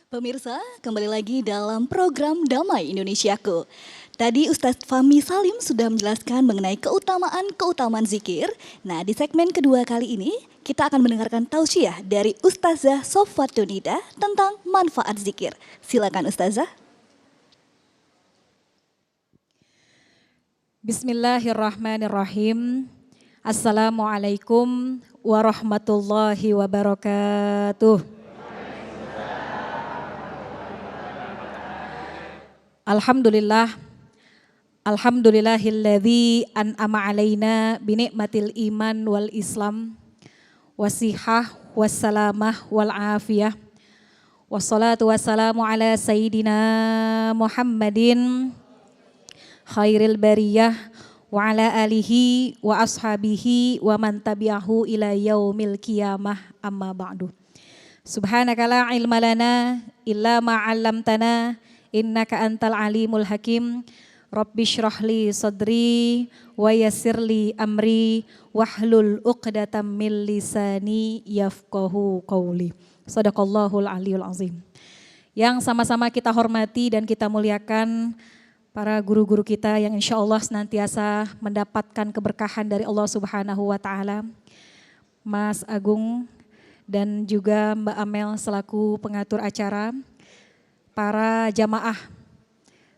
Pemirsa, kembali lagi dalam program Damai Indonesiaku. Tadi Ustadz Fahmi Salim sudah menjelaskan mengenai keutamaan zikir. Nah, di segmen kedua kali ini kita akan mendengarkan tausiah dari Ustazah Sofwatunida tentang manfaat zikir. Silakan Ustazah. Bismillahirrahmanirrahim. Assalamualaikum warahmatullahi wabarakatuh. Alhamdulillahilladzi an'ama alaina binikmatil iman wal islam wasihah wassalamah wal afiyah wassalatu wassalamu ala sayyidina Muhammadin khairil bariyah wa ala alihi wa ashabihi wa man tabi'ahu ila yaumil qiyamah amma ba'du. Subhanaka la ilma lana illa ma 'allamtana innaka antal alimul hakim. Rabbi shrahli sadri wa yassirli amri wahlul 'uqdatam min lisani yafqahu qawli. Shadaqallahul aliyul azim. Yang sama-sama kita hormati dan kita muliakan para guru-guru kita yang insya Allah senantiasa mendapatkan keberkahan dari Allah Subhanahu wa Ta'ala. Mas Agung dan juga Mbak Amel selaku pengatur acara, para jamaah,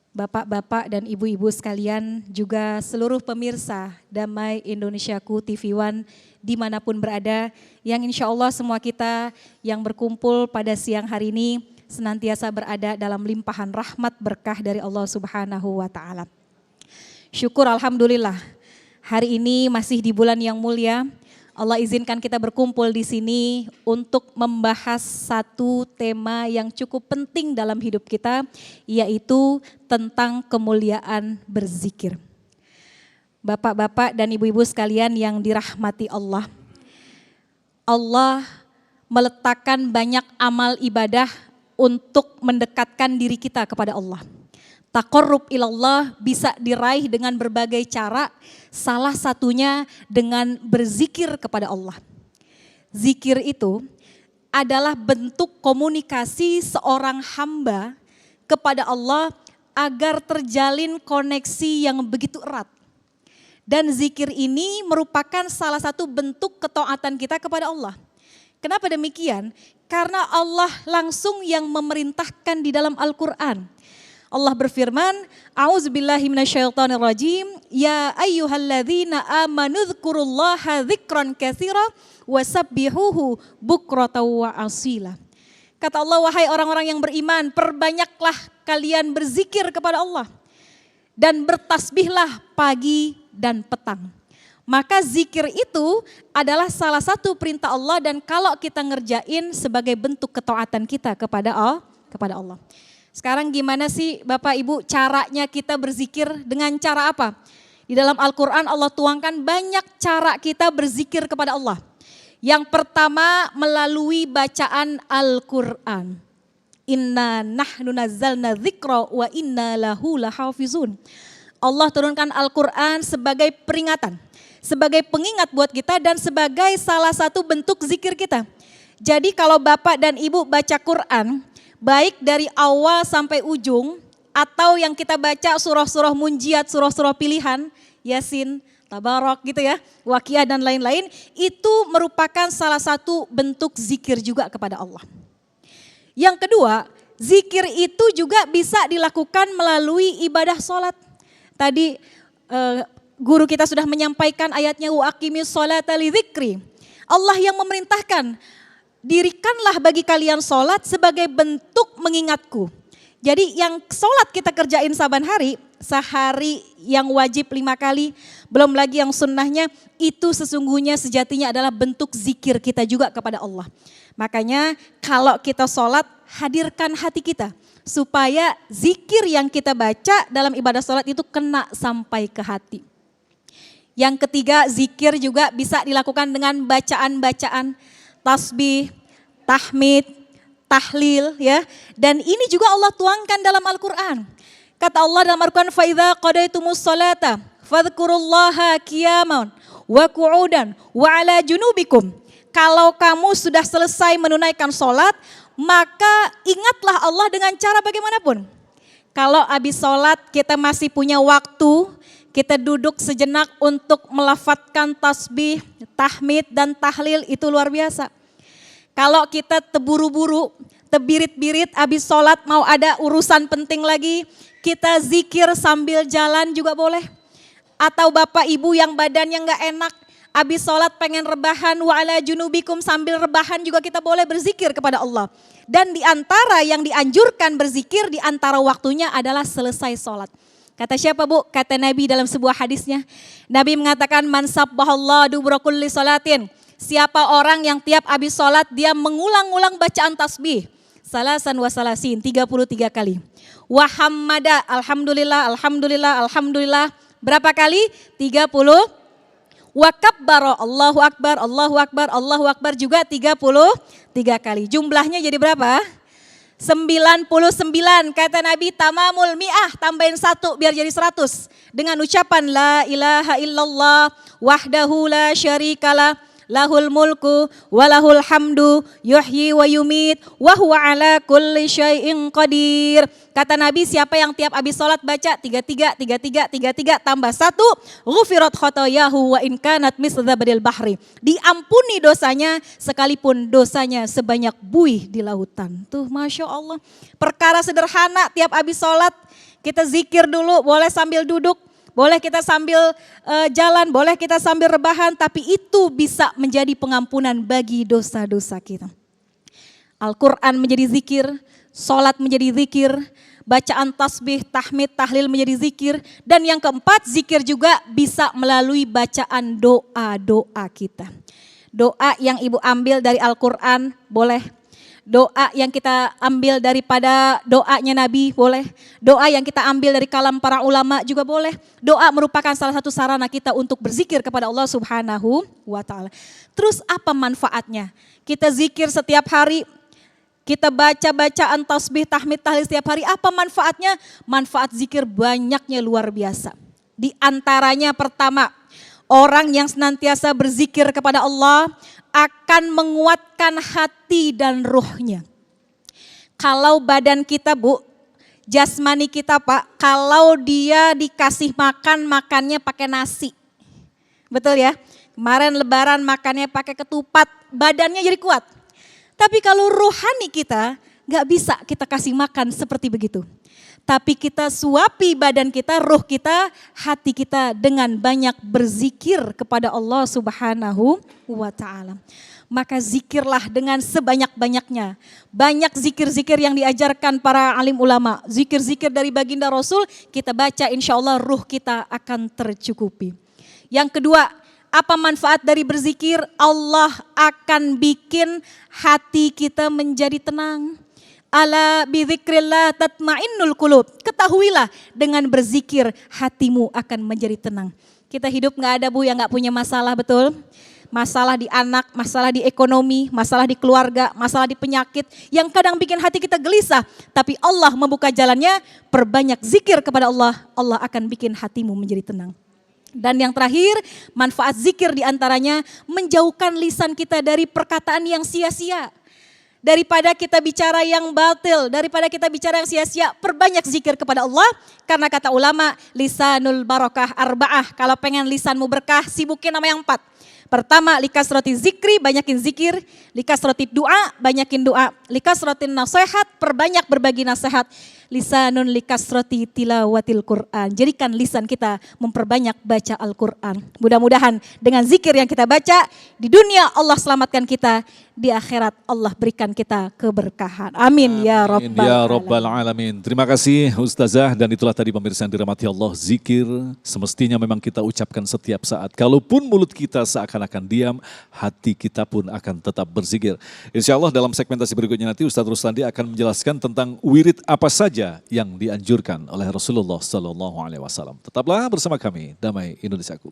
bapak-bapak dan ibu-ibu sekalian, juga seluruh pemirsa Damai Indonesiaku TV One dimanapun berada, yang insya Allah semua kita yang berkumpul pada siang hari ini senantiasa berada dalam limpahan rahmat berkah dari Allah Subhanahu wa Ta'ala. Syukur alhamdulillah, hari ini masih di bulan yang mulia. Allah izinkan kita berkumpul di sini untuk membahas satu tema yang cukup penting dalam hidup kita, yaitu tentang kemuliaan berzikir. Bapak-bapak dan ibu-ibu sekalian yang dirahmati Allah, Allah meletakkan banyak amal ibadah untuk mendekatkan diri kita kepada Allah. Taqarrub ilallah bisa diraih dengan berbagai cara, salah satunya dengan berzikir kepada Allah. Zikir itu adalah bentuk komunikasi seorang hamba kepada Allah agar terjalin koneksi yang begitu erat. Dan zikir ini merupakan salah satu bentuk ketaatan kita kepada Allah. Kenapa demikian? Karena Allah langsung yang memerintahkan di dalam Al-Quran. Allah berfirman, A'udzubillahi minasyaitonirrajim, ya ayyuhalladzina amanu dzkurullaha dzikran katsira wasabbihuhu bukratan wa asila. Kata Allah, wahai orang-orang yang beriman, perbanyaklah kalian berzikir kepada Allah dan bertasbihlah pagi dan petang. Maka zikir itu adalah salah satu perintah Allah, dan kalau kita ngerjain sebagai bentuk ketaatan kita kepada Allah. Sekarang gimana sih Bapak Ibu caranya kita berzikir, dengan cara apa? Di dalam Al-Quran Allah tuangkan banyak cara kita berzikir kepada Allah. Yang pertama melalui bacaan Al-Quran. Inna nahnu nazzalna dzikra wa inna lahu lahafizun. Allah turunkan Al-Quran sebagai peringatan, sebagai pengingat buat kita dan sebagai salah satu bentuk zikir kita. Jadi kalau Bapak dan Ibu baca Quran, baik dari awal sampai ujung, atau yang kita baca surah-surah munjiat, surah-surah pilihan, Yasin, Tabarok gitu ya, Waqiah dan lain-lain, itu merupakan salah satu bentuk zikir juga kepada Allah. Yang kedua, zikir itu juga bisa dilakukan melalui ibadah sholat. Tadi guru kita sudah menyampaikan ayatnya, wa aqimis sholata lidzikri. Allah yang memerintahkan, dirikanlah bagi kalian sholat sebagai bentuk mengingatku. Jadi yang sholat kita kerjain saban hari, sehari yang wajib 5 kali, belum lagi yang sunnahnya, itu sesungguhnya sejatinya adalah bentuk zikir kita juga kepada Allah. Makanya kalau kita sholat, hadirkan hati kita, supaya zikir yang kita baca dalam ibadah sholat itu kena sampai ke hati. Yang ketiga, zikir juga bisa dilakukan dengan bacaan-bacaan, tasbih, tahmid, tahlil ya. Dan ini juga Allah tuangkan dalam Al-Quran. Kata Allah dalam Al-Quran, فَإِذَا قَضَيْتُمُ الصَّلَاةَ فَاذْكُرُوا اللَّهَ قِيَامًا وَقُعُودًا وَعَلَى جُنُوبِكُمْ. Kalau kamu sudah selesai menunaikan sholat, maka ingatlah Allah dengan cara bagaimanapun. Kalau habis sholat kita masih punya waktu, kita duduk sejenak untuk melafadzkan tasbih, tahmid dan tahlil, itu luar biasa. Kalau kita terburu-buru, terbirit-birit habis sholat mau ada urusan penting lagi, kita zikir sambil jalan juga boleh. Atau bapak ibu yang badannya nggak enak, habis sholat pengen rebahan, wa ala junubikum, sambil rebahan juga kita boleh berzikir kepada Allah. Dan di antara yang dianjurkan berzikir di antara waktunya adalah selesai sholat. Kata siapa Bu? Kata Nabi dalam sebuah hadisnya. Nabi mengatakan man sabbahallah dubura kulli salatin. Siapa orang yang tiap habis sholat dia mengulang-ulang bacaan tasbih. Salasan wa salasin, 33 kali. Wa hammada, alhamdulillah, alhamdulillah, alhamdulillah. Berapa kali? 30. Wa kabbara, Allahu Akbar, Allahu Akbar, Allahu Akbar juga 33 kali. Jumlahnya jadi berapa? 99. Kata Nabi tamamul mi'ah, tambahin 1 biar jadi 100. Dengan ucapan la ilaha illallah wahdahu la syarikalah lahul mulku walahul hamdu yuhyi wa yumit wa huwa ala kulli syai'in qadir. Kata Nabi siapa yang tiap habis sholat baca 33 tambah 1 ghufirat khotoyahu wa in kanat misdzabadil bahri. Diampuni dosanya sekalipun dosanya sebanyak buih di lautan. Tuh Masya Allah. Perkara sederhana tiap habis sholat kita zikir dulu, boleh sambil duduk. Boleh kita sambil jalan, boleh kita sambil rebahan, tapi itu bisa menjadi pengampunan bagi dosa-dosa kita. Al-Quran menjadi zikir, sholat menjadi zikir, bacaan tasbih, tahmid, tahlil menjadi zikir. Dan yang keempat, zikir juga bisa melalui bacaan doa-doa kita. Doa yang Ibu ambil dari Al-Quran boleh. Doa yang kita ambil daripada doanya Nabi boleh. Doa yang kita ambil dari kalam para ulama juga boleh. Doa merupakan salah satu sarana kita untuk berzikir kepada Allah Subhanahu wa ta'ala. Terus apa manfaatnya? Kita zikir setiap hari, kita baca bacaan tasbih, tahmid, tahlil setiap hari. Apa manfaatnya? Manfaat zikir banyaknya luar biasa. Di antaranya pertama, orang yang senantiasa berzikir kepada Allah akan menguatkan hati dan ruhnya. Kalau badan kita Bu, jasmani kita Pak, kalau dia dikasih makan, makannya pakai nasi. Betul ya? Kemarin lebaran makannya pakai ketupat, badannya jadi kuat. Tapi kalau rohani kita gak bisa kita kasih makan seperti begitu. Tapi kita suapi badan kita, ruh kita, hati kita dengan banyak berzikir kepada Allah Subhanahu wa ta'ala. Maka zikirlah dengan sebanyak-banyaknya. Banyak zikir-zikir yang diajarkan para alim ulama. Zikir-zikir dari baginda Rasul, kita baca insya Allah ruh kita akan tercukupi. Yang kedua, apa manfaat dari berzikir? Allah akan bikin hati kita menjadi tenang. Ala bidzikrillah tatmainnul qulub. Ketahuilah dengan berzikir hatimu akan menjadi tenang. Kita hidup gak ada Bu yang gak punya masalah, betul? Masalah di anak, masalah di ekonomi, masalah di keluarga, masalah di penyakit yang kadang bikin hati kita gelisah. Tapi Allah membuka jalannya, perbanyak zikir kepada Allah, Allah akan bikin hatimu menjadi tenang. Dan yang terakhir, manfaat zikir diantaranya menjauhkan lisan kita dari perkataan yang sia-sia. Daripada kita bicara yang batil, daripada kita bicara yang sia-sia, perbanyak zikir kepada Allah. Karena kata ulama, lisanul barokah arba'ah. Kalau pengen lisanmu berkah, sibukin nama yang 4. Pertama, likasroti zikri, banyakin zikir. Likasroti doa, banyakin doa. Likasroti nasihat, perbanyak berbagi nasihat. Lisanun likasroti tilawatil Quran. Jadikan lisan kita memperbanyak baca Al-Quran. Mudah-mudahan dengan zikir yang kita baca, di dunia Allah selamatkan kita, di akhirat Allah berikan kita keberkahan. Amin, ya Rabbal Alamin. Terima kasih Ustazah, dan itulah tadi pemirsa yang dirahmati Allah, zikir semestinya memang kita ucapkan setiap saat. Kalaupun mulut kita seakan-akan diam, hati kita pun akan tetap berzikir. Insya Allah dalam segmentasi berikutnya nanti Ustaz Ruslandi akan menjelaskan tentang wirid apa saja yang dianjurkan oleh Rasulullah SAW. Tetaplah bersama kami, Damai Indonesiaku.